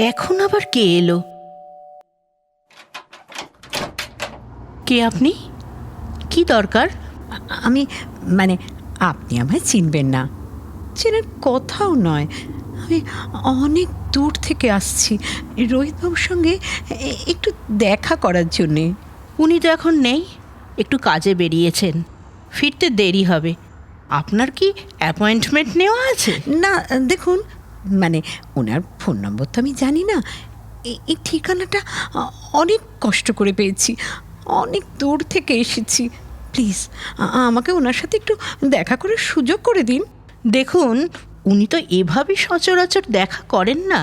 এখন আবার কে এলো? কে আপনি? কি দরকার? আমি মানে আপনি আমায় চিনবেন না, চেনার কথাও নয়। আমি অনেক দূর থেকে আসছি রোহিতবাবুর সঙ্গে একটু দেখা করার জন্যে। উনি তো এখন নেই, একটু কাজে বেরিয়েছেন, ফিরতে দেরি হবে। আপনার কি অ্যাপয়েন্টমেন্ট নেওয়া আছে? না দেখুন, মানে ওনার ফোন নম্বর তো আমি জানি না। এই ঠিকানাটা অনেক কষ্ট করে পেয়েছি, অনেক দূর থেকে এসেছি। প্লিজ আমাকে ওনার সাথে একটু দেখা করার সুযোগ করে দিন। দেখুন, উনি তো এভাবে সচরাচর দেখা করেন না।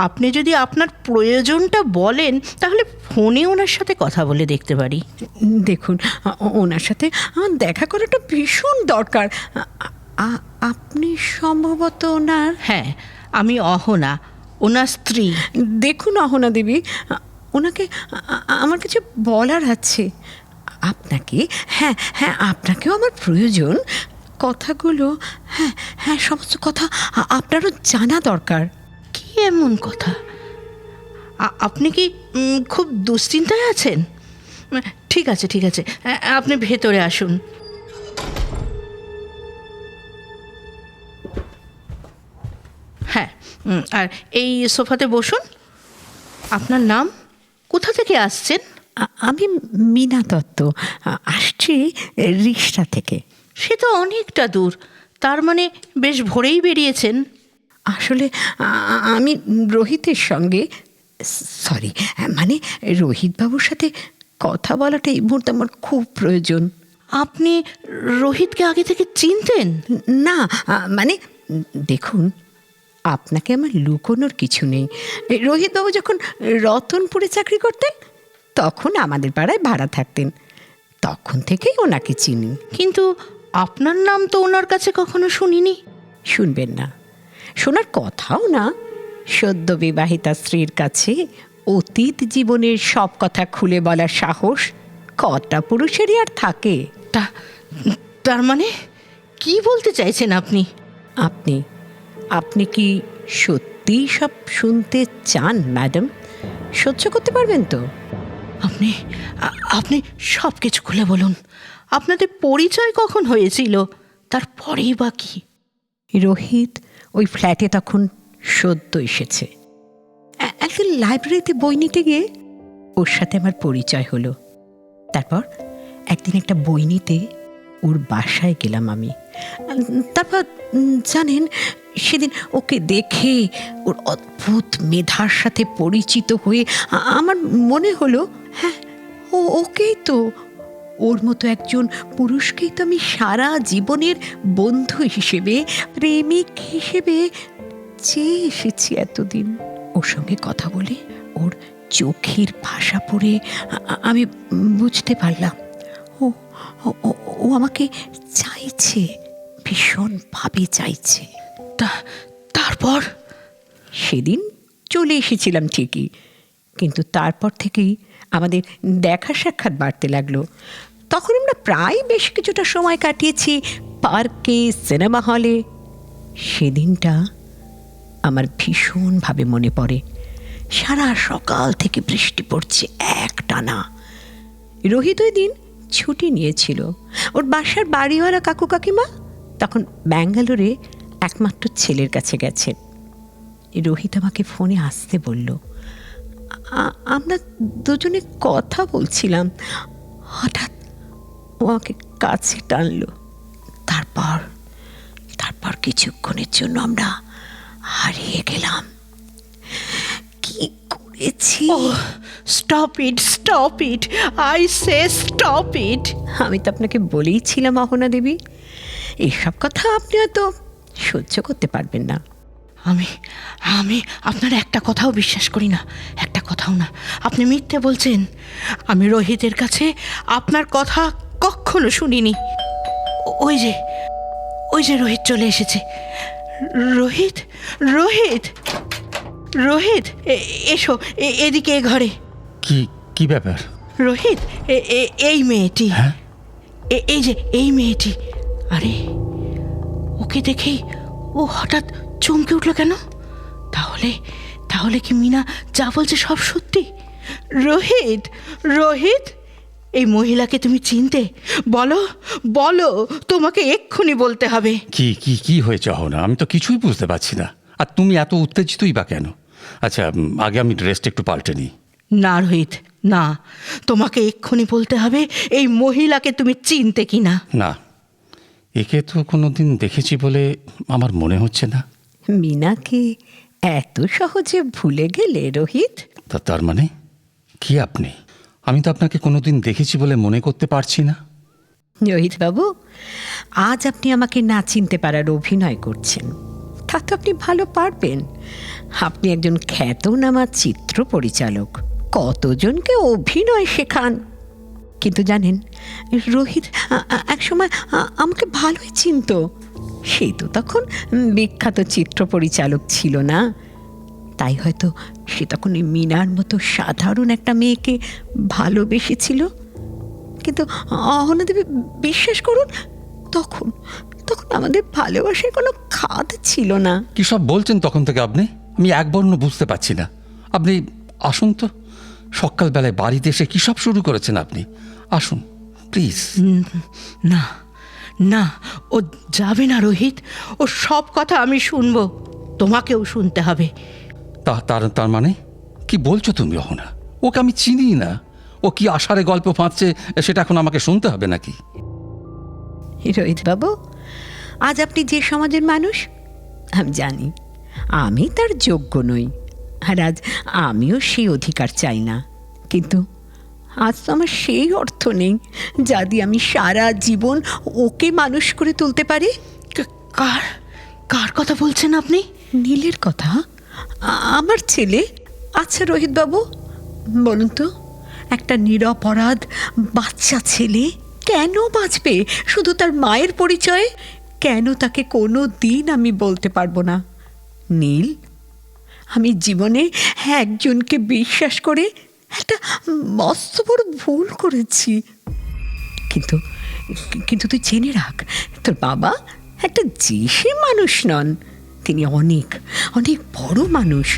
আপনি যদি আপনার প্রয়োজনটা বলেন তাহলে ফোনে ওনার সাথে কথা বলে দেখতে পারি। দেখুন, ওনার সাথে আমার দেখা করাটা ভীষণ দরকার। আপনি সম্ভবত ওনার... হ্যাঁ, আমি অহনা, ওনার স্ত্রী। দেখুন অহনা দেবী, ওনাকে আমার কিছু বলার আছে আপনাকে। হ্যাঁ হ্যাঁ, আপনাকেও আমার প্রয়োজন। কথাগুলো, হ্যাঁ হ্যাঁ, সমস্ত কথা আপনারও জানা দরকার। কি এমন কথা? আপনি কি খুব দুশ্চিন্তায় আছেন? ঠিক আছে ঠিক আছে, আপনি ভেতরে আসুন। হ্যাঁ, আর এই সোফাতে বসুন। আপনার নাম? কোথা থেকে আসছেন? আমি মীনা দত্ত, আসছি রিকশা থেকে। সে তো অনেকটা দূর, তার মানে বেশ ভোরেই বেরিয়েছেন। আসলে আমি রোহিতের সঙ্গে, সরি মানে রোহিতবাবুর সাথে কথা বলাটা এই মুহূর্তে আমার খুব প্রয়োজন। আপনি রোহিতকে আগে থেকে চিনতেন? না মানে দেখুন, আপনাকে আমার লুকোনোর কিছু নেই। রোহিতবাবু যখন রতনপুরে চাকরি করতেন তখন আমাদের পাড়ায় ভাড়া থাকতেন, তখন থেকেই ওনাকে চিনি। কিন্তু আপনার নাম তো ওনার কাছে কখনো শুনিনি। শুনবেন না, শোনার কথাও না। সদ্য বিবাহিতা স্ত্রীর কাছে অতীত জীবনের সব কথা খুলে বলার সাহস কটা পুরুষেরই আর থাকে? তার মানে কি বলতে চাইছেন আপনি? আপনি আপনি কি সত্যিই সব শুনতে চান ম্যাডাম? সহ্য করতে পারবেন তো? আপনি আপনি সব কিছু খুলে বলুন। আপনাদের পরিচয় কখন হয়েছিল? তারপরেই বা কি? রোহিত ওই ফ্ল্যাটে তখন সদ্য এসেছে। একদিন লাইব্রেরিতে বই নিতে গিয়ে ওর সাথে আমার পরিচয় হলো। তারপর একদিন একটা বই নিতে ওর বাসায় গেলাম আমি। তারপর জানেন, সেদিন ওকে দেখে, ওর অদ্ভুত মেধার সাথে পরিচিত হয়ে আমার মনে হলো, হ্যাঁ ওকেই তো, ওর মতো একজন পুরুষকেই তো আমি সারা জীবনের বন্ধু হিসেবে, প্রেমিক হিসেবে চেয়ে এসেছি এতদিন। ওর সঙ্গে কথা বলে, ওর চোখের ভাষা পড়ে আমি বুঝতে পারলাম ও ও আমাকে চাইছে, ভীষণভাবে চাইছে। তারপর? সেদিন চলে এসেছিলাম ঠিকই, কিন্তু তারপর থেকেই আমাদের দেখা সাক্ষাৎ বাড়তে লাগলো। তখন আমরা প্রায় বেশ কিছুটা সময় কাটিয়েছি পার্কে, সিনেমা হলে। সেদিনটা আমার ভীষণভাবে মনে পড়ে। সারা সকাল থেকে বৃষ্টি পড়ছে একটানা। রোহিত ওই দিন ছুটি নিয়েছিল। ওর বাসার বাড়িওয়ালা কাকু কাকিমা তখন ব্যাঙ্গালোরে একমাত্র ছেলের কাছে গেছে। রোহিত আমাকে ফোনে আসতে বলল। আমরা দুজনে কথা বলছিলাম, হঠাৎ ও আমাকে কাছে টানলো। তারপর তারপর কিছুক্ষণের জন্য আমরা হারিয়ে গেলাম। কি করেছি? Stop it, stop it, I say stop it. আমি তো আপনাকে বলেইছিলাম অহনা দেবী, এইসব কথা আপনি হয়তো সহ্য করতে পারবেন না। আমি আমি আপনার একটা কথাও বিশ্বাস করি না, একটা কথাও না। আপনি মিথ্যে বলছেন। আমি রোহিতের কাছে আপনার কথা কখনো শুনিনি। ওই যে ওই যে রোহিত চলে এসেছে। রোহিত, রোহিত, রোহিত, এসো এদিকে, এ ঘরে। কি কি ব্যাপার? রোহিত, এই মেয়েটি, এই যে এই মেয়েটি। আরে, ওকে দেখেই ও হঠাৎ চমকে উঠল কেন? তাহলে তাহলে কি মিনা যা বলছে সব সত্যি? রোহিত, রোহিত, এই মহিলাকে তুমি চিনতে? বলো, বলো, তোমাকে এক্ষুনি বলতে হবে। কি কি কি হয়েছে অহনা? আমি তো কিছুই বুঝতে পারছি না। আর তুমি এত উত্তেজিতই বা কেন? আচ্ছা, আগে আমি ড্রেসটা একটু পাল্টে নিই। না রোহিত, না, তোমাকে এক্ষুনি বলতে হবে এই মহিলাকে তুমি চিনতে কি না। না, একে তো কোনোদিন দেখেছি বলে আমার মনে হচ্ছে না। মিনাকে এত সহজে ভুলে গেলে রোহিত? তার মানে কি আপনি? আমি তো আপনাকে কোনোদিন দেখেছি বলে মনে করতে পারছি না। রোহিত বাবু, আজ আপনি আমাকে না চিনতে পারার অভিনয় করছেন। তা তো আপনি ভালো পারবেন। আপনি একজন খ্যাতনামা চিত্র পরিচালক, কতজনকে অভিনয় শেখান। কিন্তু জানেন, রোহিত একসময় আমাকে ভালোই চিনত। সে তো তখন বিখ্যাত চিত্র পরিচালক ছিল না। তাই হয়তো সে তখন এই মিনার মতো সাধারণ একটা মেয়েকে ভালোবেসেছিল। কিন্তু অহনা দেবী, বিশ্বাস করুন, তখন তখন আমাদের ভালোবাসার কোনো খাদ ছিল না। কি সব বলছেন তখন থেকে আপনি? আমি এক বর্ণ বুঝতে পারছি না। আপনি আসুন তো, সকালবেলায় বাড়িতে এসে কী সব শুরু করেছেন আপনি? আসুন প্লিজ। না, না, ও যাবে না রোহিত। ও সব কথা আমি শুনবো, তোমাকেও শুনতে হবে। তার মানে কি বলছো তুমি অহনা? ওকে আমি চিনি না। ও কি আষাঢ়ে গল্প ফাঁদছে সেটা এখন আমাকে শুনতে হবে নাকি? রোহিত বাবু, আজ আপনি যে সমাজের মানুষ আমি জানি, আমি তার যোগ্য নই, আর আজ আমিও সেই অধিকার চাই না। কিন্তু আজ তো আমার সেই অর্থ নেই যা দিয়ে আমি সারা জীবন ওকে মানুষ করে তুলতে পারি। কার কার কথা বলছেন আপনি? নীলের কথা, আমার ছেলে। আচ্ছা রোহিত বাবু, বলুন তো, একটা নিরপরাধ বাচ্চা ছেলে কেন বাঁচবে শুধু তার মায়ের পরিচয়ে? কেন তাকে কোনো দিন আমি বলতে পারবো না, নীল, আমি জীবনে একজনকে বিশ্বাস করে একটা মস্ত বড় ভুল করেছি। কিন্তু কিন্তু তুই জেনে রাখ, তোর বাবা একটা যে মানুষ নন। তিনি অনেক অনেক বড় মানুষ,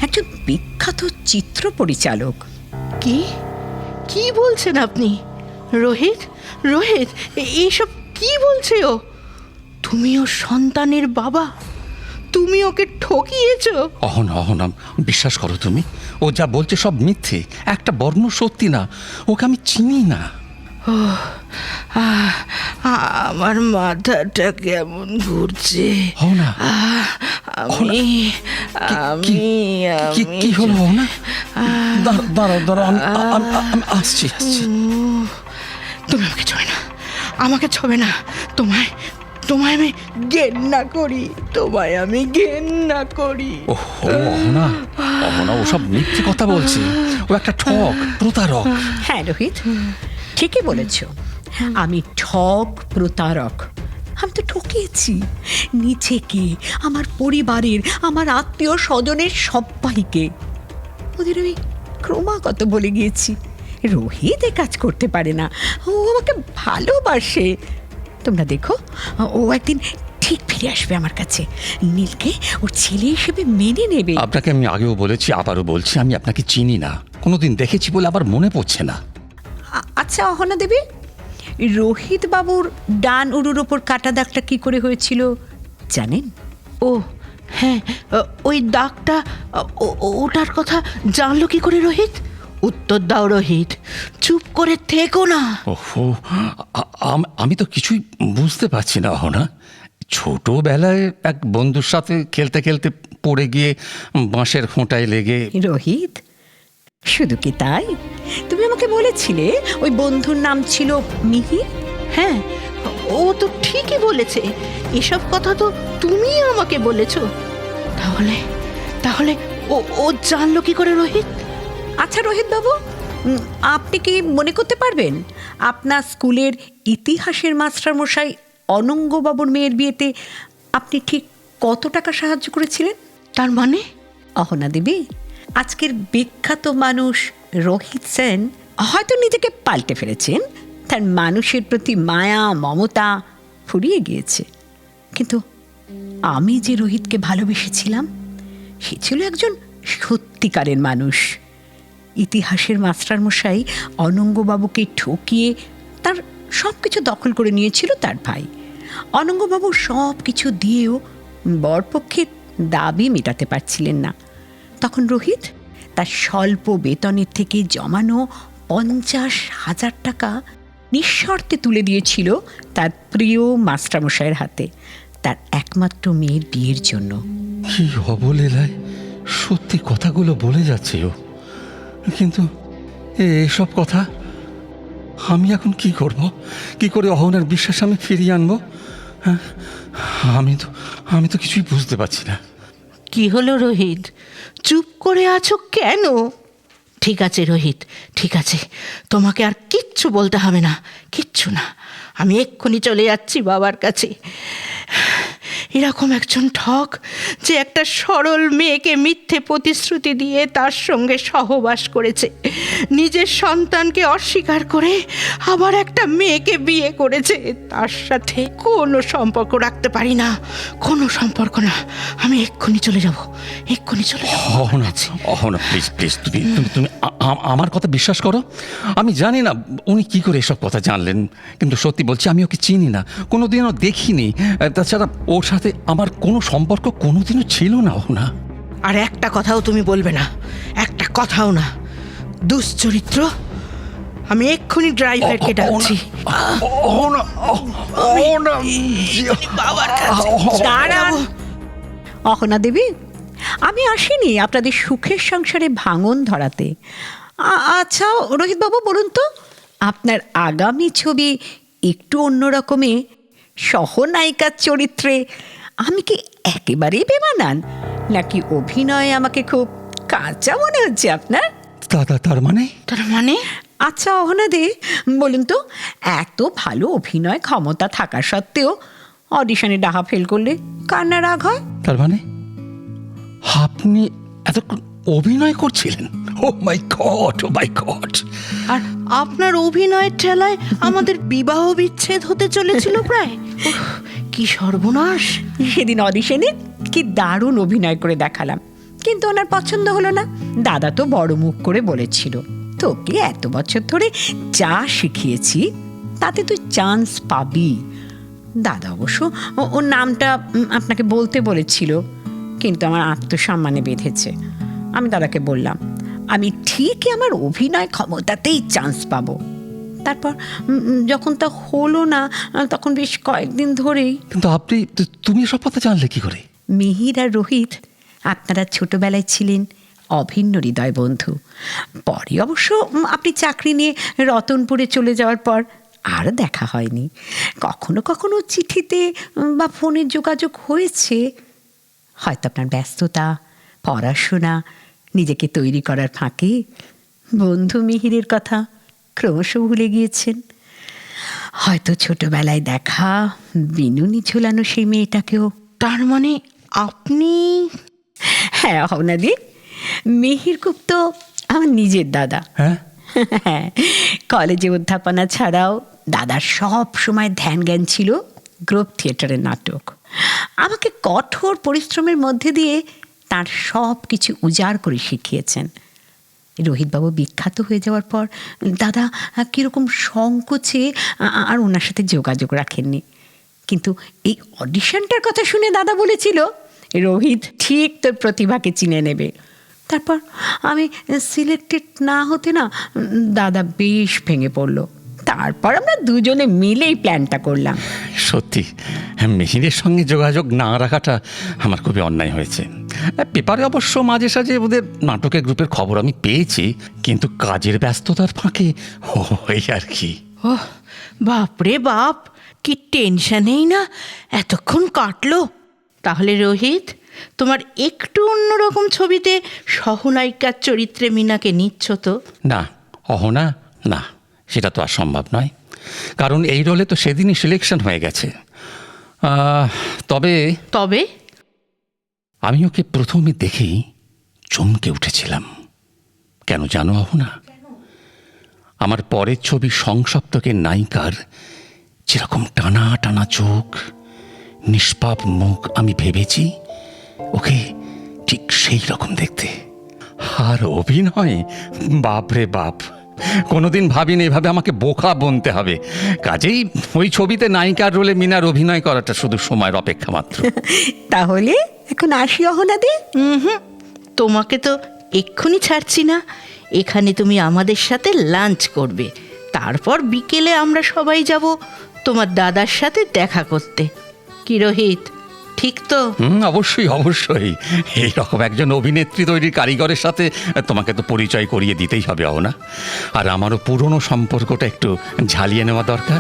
একজন বিখ্যাত চিত্র পরিচালক। কি কি বলছেন আপনি? রোহিত, রোহিত, এইসব কি বলছে ও? তুমি ওর সন্তানের বাবা, তুমি ওকে ঠকিয়েছো। অহনা, বিশ্বাস করো তুমি, ও যা বলছে সব মিথ্যে, একটা বর্ণ সত্যি না। ওকে আমি চিনি না। আমার মাথাটা কেমন ঘুরছে। অহনা, আমি আমি কি হলো অহনা? দাঁড়াও, আমি আসছি। তুমি আমাকে ছোবে না, আমাকে ছোবে না। তোমায় তোমায় আমি ঘেন্না করি, তোমায় আমি ঘেন্না করি। অহনা ওসব মিথ্যে কথা বলছে। ও একটা ঠক, প্রতারক। হ্যাঁ রোহিত, ঠিকই বলেছ। আমি ঠক, প্রতারক। আমি তো ঠকিয়েছি নিজেকে, আমার পরিবারের, আমার আত্মীয় স্বজনের সবাইকে। ওদের আমি ক্রমাগত বলে গিয়েছি রোহিত এ কাজ করতে পারে না, ও আমাকে ভালোবাসে। তোমরা দেখো, ও একদিন ঠিক ফিরে আসবে আমার কাছে, নীলকে ওর ছেলে হিসেবে মেনে নেবে। আপনাকে আমি আগেও বলেছি, আবারও বলছি, আমি আপনাকে চিনি না। কোনোদিন দেখেছি বলে আবার মনে পড়ছে না। আচ্ছা অহনা দেবী, রোহিত বাবুর ডান উরুর ওপর কাটা দাগটা কি করে হয়েছিল জানেন? ও হ্যাঁ, ওই দাগটা, ওটার কথা জানলো কি করে রোহিত? উত্তর দাও রোহিত, চুপ করে থেকো না। ওহো, আমি তো কিছুই বুঝতে পারছি না অহনা। ছোটবেলায় এক বন্ধুর সাথে খেলতে খেলতে পড়ে গিয়ে বাঁশের খোঁটায় লেগে। রোহিত, শুধু কি তাই? তুমি আমাকে বলেছিলে ওই বন্ধুর নাম ছিল মিহির। হ্যাঁ, ও তো ঠিকই বলেছে। এসব কথা তো তুমি আমাকে বলেছো। তাহলে তাহলে ও জানলো কি করে রোহিত? আচ্ছা রোহিত বাবু, আপনি কি মনে করতে পারবেন আপনার স্কুলের ইতিহাসের মাস্টারমশাই অনঙ্গবাবুর মেয়ের বিয়েতে আপনি ঠিক কত টাকা সাহায্য করেছিলেন? তার মানে? অহনা দেবী, আজকের বিখ্যাত মানুষ রোহিত সেন হয়তো নিজেকে পাল্টে ফেলেছেন, তার মানুষের প্রতি মায়া মমতা ফুরিয়ে গিয়েছে। কিন্তু আমি যে রোহিতকে ভালোবেসেছিলাম, সে ছিল একজন সত্যিকারের মানুষ। ইতিহাসের মাস্টারমশাই অনঙ্গবাবুকে ঠকিয়ে তার সব কিছু দখল করে নিয়েছিল তার ভাই। অনঙ্গবাবু সব কিছু দিয়েও বরপক্ষের দাবি মেটাতে পারছিলেন না। তখন রোহিত তার স্বল্প বেতনের থেকে জমানো 50,000 টাকা নিঃশর্তে তুলে দিয়েছিল তার প্রিয় মাস্টারমশাইয়ের হাতে, তার একমাত্র মেয়ের বিয়ের জন্য। কি অবলীলায় সত্যি কথাগুলো বলে যাচ্ছে ও, কিন্তু এসব কথা আমি এখন কি করব? কি করে অহনার বিশ্বাস আমি ফিরিয়ে আনবো? হ্যাঁ, আমি তো কিছুই বুঝতে পারছি না। কি হলো রোহিত, চুপ করে আছো কেন? ঠিক আছে রোহিত, ঠিক আছে, তোমাকে আর কিচ্ছু বলতে হবে না, কিচ্ছু না। আমি এক্ষুনি চলে যাচ্ছি বাবার কাছে। এরকম একজন ঠক যে একটা সরল মেয়েকে মিথ্যে প্রতিশ্রুতি দিয়ে তার সঙ্গে সহবাস করেছে, নিজের সন্তানকে অস্বীকার করে আবার একটা মেয়েকে বিয়ে করেছে, তার সাথে কোনো সম্পর্ক রাখতে পারি না, কোনো সম্পর্ক না। আমি এক্ষুনি চলে যাব, এক্ষুনি চলে যাব। অহনা প্লিজ প্লিজ, তুমি তুমি তুমি আমার কথা বিশ্বাস করো। আমি জানি না উনি কি করে এসব কথা জানলেন, কিন্তু সত্যি বলছি আমি ওকে চিনি না, কোনোদিনও দেখিনি। তাছাড়া ওর সাথে আমার কোনো সম্পর্ক কোনোদিনও ছিল না। অহনা, আর একটা কথাও তুমি বলবে না, একটা কথাও না। দুশ্চরিত্র, আমি এক্ষুনি ড্রাইভারকে ডাকছি। বাবার কাছে দাঁড়ান অহনা দেবী, আমি আসিনি আপনাদের সুখের সংসারে ভাঙন ধরাতে। আচ্ছা রোহিতবাবু, বলুন তো, আপনার আগামী ছবি একটু অন্যরকমে সহনায়িকার চরিত্রে আমি কি একেবারেই বেমানান, নাকি অভিনয়ে আমাকে খুব কাঁচা মনে হচ্ছে আপনার? তার মানে? আচ্ছা অহনা দে, বলুন তো, এত ভালো অভিনয় ক্ষমতা থাকা সত্ত্বেও অডিশনে ডাহা ফেল করলে কার না রাগ হয়? তার মানে আপনি এতক্ষণ অভিনয় করছিলেন? ও মাই গড, ও মাই গড! আর আপনার অভিনয়ের ঠেলায় আমাদের বিবাহ বিচ্ছেদ হতে চলেছিল প্রায়। উফ, কি সর্বনাশ! সেদিন অডিশনে কি দারুণ অভিনয় করে দেখালাম, কিন্তু ওনার পছন্দ হলো না। দাদা তো বড় মুখ করে বলেছিল, তোকে এত বছর ধরে যা শিখিয়েছি তাতে তুই চান্স পাবি। দাদা অবশ্য ওর নামটা আপনাকে বলতে বলেছিল, কিন্তু আমার আত্মসম্মানে বেঁধেছে। আমি দাদাকে বললাম আমি ঠিকই আমার অভিনয় ক্ষমতাতেই চান্স পাবো। তারপর যখন তা হলো না, তখন বেশ কয়েকদিন ধরেই। কিন্তু তুমি সব কথা জানলে কি করে? মিহির আর রোহিত আপনারা ছোটবেলায় ছিলেন অভিন্ন হৃদয় বন্ধু। পরে অবশ্য আপনি চাকরি নিয়ে রতনপুরে চলে যাওয়ার পর আর দেখা হয়নি। কখনো কখনো চিঠিতে বা ফোনে যোগাযোগ হয়েছে। হয়তো আপনার ব্যস্ততা, পড়াশোনা, নিজেকে তৈরি করার ফাঁকে বন্ধু মিহিরের কথা ক্রমশ ভুলে গিয়েছেন। হয়তো ছোটবেলায় দেখা বিনুনি ঝোলানো সেই মেয়েটাকেও। তার মানে আপনি? হ্যাঁ অহনাদি, মিহির গুপ্ত আমার নিজের দাদা। হ্যাঁ, কলেজে অধ্যাপনা ছাড়াও দাদার সব সময় ধ্যান জ্ঞান ছিল গ্রুপ থিয়েটারের নাটক। আমাকে কঠোর পরিশ্রমের মধ্যে দিয়ে তার সব কিছু উজাড় করে শিখিয়েছেন। রোহিতবাবু বিখ্যাত হয়ে যাওয়ার পর দাদা কীরকম সংকোচে আর ওনার সাথে যোগাযোগ রাখেননি, কিন্তু এই অডিশনটার কথা শুনে দাদা বলেছিল রোহিত ঠিক তোর প্রতিভাকে চিনে নেবে। তারপর আমি সিলেক্টেড না হতে না দাদা বেশ ভেঙে পড়ল। তারপর আমরা দুজনে মিলেই প্ল্যানটা করলাম। সত্যি মিহিরের সঙ্গে যোগাযোগ না রাখাটা আমার খুবই অন্যায় হয়েছে। পেপারে অবশ্য মাঝে সাঝে ওদের নাটকের গ্রুপের খবর আমি পেয়েছি, কিন্তু কাজের ব্যস্ততার ফাঁকে ওই আর কি। ওহ বাপরে বাপ, কি টেনশনেই না এতক্ষণ কাটলো। তাহলে রোহিত, তোমার একটু অন্যরকম ছবিতে সহনায়িকার চরিত্রে মিনাকে নিচ্ছ তো? না অহনা, না, সেটা তো আর সম্ভব নয়, কারণ এই রোলে তো সেদিনই সিলেকশন হয়ে গেছে। তবে তবে আমি ওকে প্রথমে দেখেই চমকে উঠেছিলাম। কেন জানো অহনা? আমার পরের ছবি সংসপ্তকের নায়িকার যেরকম টানা টানা চোখ, নিষ্পাপ মুখ, আমি ভেবেছি ওকে ঠিক সেই রকম দেখতে। আর অভিনয়, বাপ রে বাপ, কোনোদিন ভাবিনি এভাবে আমাকে বোকা বনতে হবে। কাজেই ওই ছবিতে নায়িকার রোলে মিনার অভিনয় করাটা শুধু সময়ের অপেক্ষা মাত্র। তাহলে এখন আসি অহনাদি। তোমাকে তো এক্ষুনি ছাড়ছি না। এখানে তুমি আমাদের সাথে লাঞ্চ করবে, তারপর বিকেলে আমরা সবাই যাব তোমার দাদার সাথে দেখা করতে। কি রোহিত, ঠিক তো? অবশ্যই অবশ্যই, এইরকম একজন অভিনেত্রী তৈরির কারিগরের সাথে তোমাকে তো পরিচয় করিয়ে দিতেই হবে অহনা। আর আমারও পুরনো সম্পর্কটা একটু ঝালিয়ে নেওয়া দরকার।